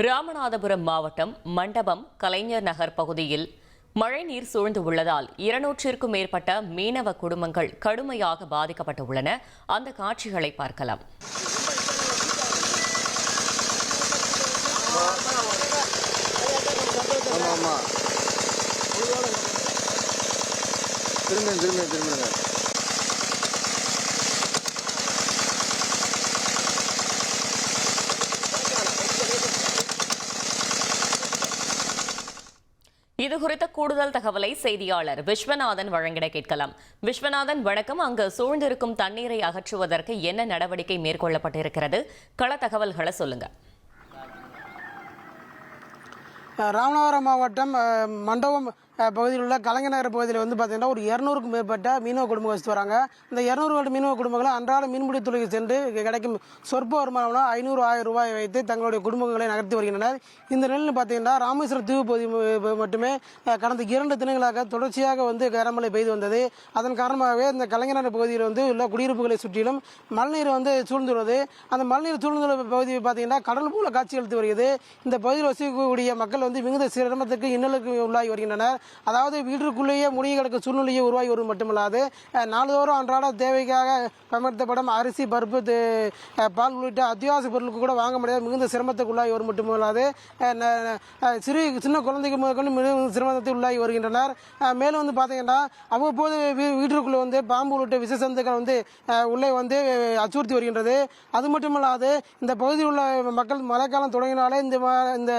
ராமநாதபுரம் மாவட்டம் மண்டபம் கலைஞர் நகர் பகுதியில் மழைநீர் சூழ்ந்து உள்ளதால் 200க்கும் மேற்பட்ட மீனவ குடும்பங்கள் கடுமையாக பாதிக்கப்பட்டுள்ளன. அந்த காட்சிகளை பார்க்கலாம். இது குறித்த கூடுதல் தகவலை செய்தியாளர் விஸ்வநாதன் வழங்கிட கேட்கலாம். விஸ்வநாதன், வணக்கம். அங்கு சூழ்ந்திருக்கும் தண்ணீரை அகற்றுவதற்கு என்ன நடவடிக்கை மேற்கொள்ளப்பட்டிருக்கிறது? கள தகவல்களை சொல்லுங்க. ராமநாதபுரம் மாவட்டம் மண்டபம் பகுதியில் உள்ள கலைஞர் நகர் பகுதியில் பார்த்தீங்கன்னா ஒரு 200க்கும் மேற்பட்ட மீனவ குடும்பங்கள் வசித்து வராங்க. இந்த 200 மீனவ குடும்பங்களை அன்றாட மீன்பிடி தொழிலுக்கு சென்று கிடைக்கும் சொற்ப வருமானம் 500-1000 ரூபாய் வைத்து தங்களுடைய குடும்பங்களை நகர்த்தி வருகின்றனர். இந்த நிலையில் பார்த்தீங்கன்னா ராமேஸ்வரம் தீவு பகுதி மட்டுமே கடந்த 2 தினங்களாக தொடர்ச்சியாக கனமழை பெய்து வந்தது. அதன் காரணமாகவே இந்த கலைஞர் நகர் பகுதியில் உள்ள குடியிருப்புகளை சுற்றிலும் மழைநீர் சூழ்ந்துள்ளது. அந்த மழைநீர் சூழ்ந்துள்ள பகுதி பார்த்தீங்கன்னா கடல் போல காட்சி அளித்து வருகிறது. இந்த பகுதியில் வசிக்கக்கூடிய மக்கள் மிகுந்த சிரமத்துக்கு இன்னலுக்கு உள்ளாகி வருகின்றனர். அதாவது வீட்டிற்குள்ளேயே முடிய கிடக்க சூழ்நிலையை உருவாகி வரும் மட்டுமல்லாது நாள்தோறும் அன்றாட தேவைக்காக பயன்படுத்தப்படும் அரிசி, பருப்பு, பால் உள்ளிட்ட அத்தியாவசிய பொருளுக்கு கூட வாங்க முடியாது மிகுந்த சிரமத்துக்கு உள்ளாகி வரும் மட்டுமல்லாது சின்ன குழந்தைக்கு முதற்கொண்டு மிகுந்த சிரமத்தை உள்ளாகி வருகின்றனர். மேலும் பார்த்தீங்கன்னா அவ்வப்போது வீட்டிற்குள்ளே பாம்பு உள்ளிட்ட விசேஷந்துகள் உள்ளே அச்சுறுத்தி வருகின்றது. அது மட்டுமல்லாது இந்த பகுதியில் உள்ள மக்கள் மழைக்காலம் தொடங்கினாலே இந்த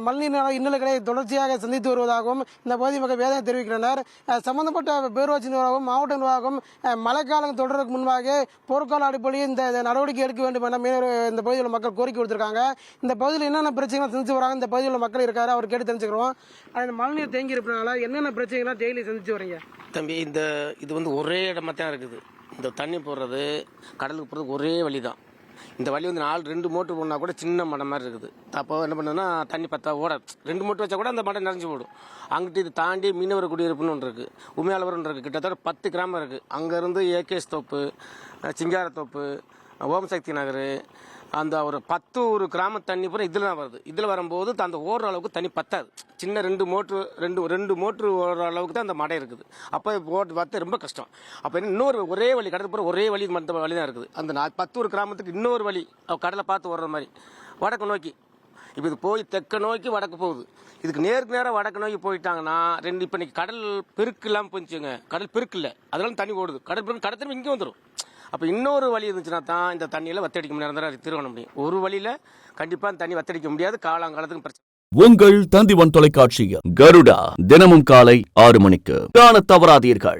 மழைநீர் இன்னல்களை தொடர்ச்சியாக சந்தித்து வருவதாகவும் இந்த பகுதி மக்கள் வேதனை தெரிவிக்கின்றனர். சம்பந்தப்பட்ட பேரூராட்சி நிர்வாகம், மாவட்ட நிர்வாகம் மழைக்காலம் தொடர்றதுக்கு முன்பாக போர்க்கால அடிப்படையில் இந்த நடவடிக்கை எடுக்க வேண்டும் என இந்த பகுதியில் மக்கள் கோரிக்கை கொடுத்திருக்காங்க. இந்த பகுதியில் என்னென்ன பிரச்சனைகள் சந்திச்சு வராங்க, இந்த பகுதியில் மக்கள் இருக்காரு, அவர் கேட்டு தெரிஞ்சுக்கிறோம். அந்த மழைநீர் தேங்கி இருப்பதனால என்னென்ன பிரச்சனைகள் டெய்லி சந்திச்சு வரீங்க? தம்பி, இது ஒரே இடமா தான் இருக்குது. இந்த தண்ணி போடுறது கடலுக்கு போகிறது ஒரே வழி தான். இந்த வழி 2 மோட்டர் போனால் கூட சின்ன மடம் மாதிரி இருக்குது. அப்போ என்ன பண்ணுன்னா தண்ணி பத்தா ஓட 2 மோட்டர் வச்சா கூட அந்த மடம் நிறைஞ்சு போடும். அங்கிட்டு இது தாண்டி மீனவர் குடியிருப்புன்னு ஒன்று இருக்குது, உமையாளவர் ஒன்று இருக்குது. கிட்டத்தட்ட 10 கிராமம் இருக்குது. அங்கேருந்து ஏகேஎஸ் தோப்பு, சிங்காரத்தோப்பு, ஓம் சக்தி நகர், அந்த ஒரு 10 ஒரு கிராம தண்ணி பூரா இதில் தான் வருது. இதில் வரும்போது அந்த ஓடுற அளவுக்கு தண்ணி பத்தாது. சின்ன 2 மோட்ரு ஓடுற அளவுக்கு தான் அந்த மடை இருக்குது. அப்போ ஓட்டு பார்த்து ரொம்ப கஷ்டம். அப்போ இன்னொரு ஒரே வழி, கடல் பூரா ஒரே வழி மற்ற வழி தான் இருக்குது. அந்த 10 ஒரு கிராமத்துக்கு இன்னொரு வழி கடலை பார்த்து ஓடுற மாதிரி வடக்கு நோக்கி. இப்போ இது போய் தெற்க நோக்கி வடக்கு போகுது. இதுக்கு நேருக்கு நேரம் வடக்கு நோக்கி போயிட்டாங்கன்னா இப்போ இன்னைக்கு கடல் பெருக்கு இல்லாமல் போச்சுங்க. கடல் பெருக்கு இல்லை, அதனால தண்ணி ஓடுது. கடல் பெருக்கு கடத்திலும் இங்கே வந்துடும். அப்போ இன்னொரு வழி இருந்துச்சுன்னா தான் இந்த தண்ணியில் வத்தடிக்க முடியாது, திருவண்ண முடியும். ஒரு வழியில் கண்டிப்பாக அந்த தண்ணி வத்தடிக்க முடியாது. காலங்காலத்துக்கு பிரச்சனை. உங்கள் தந்திவன் தொலைக்காட்சியில் கருடா தினமும் காலை 6 மணிக்கு காண தவறாதீர்கள்.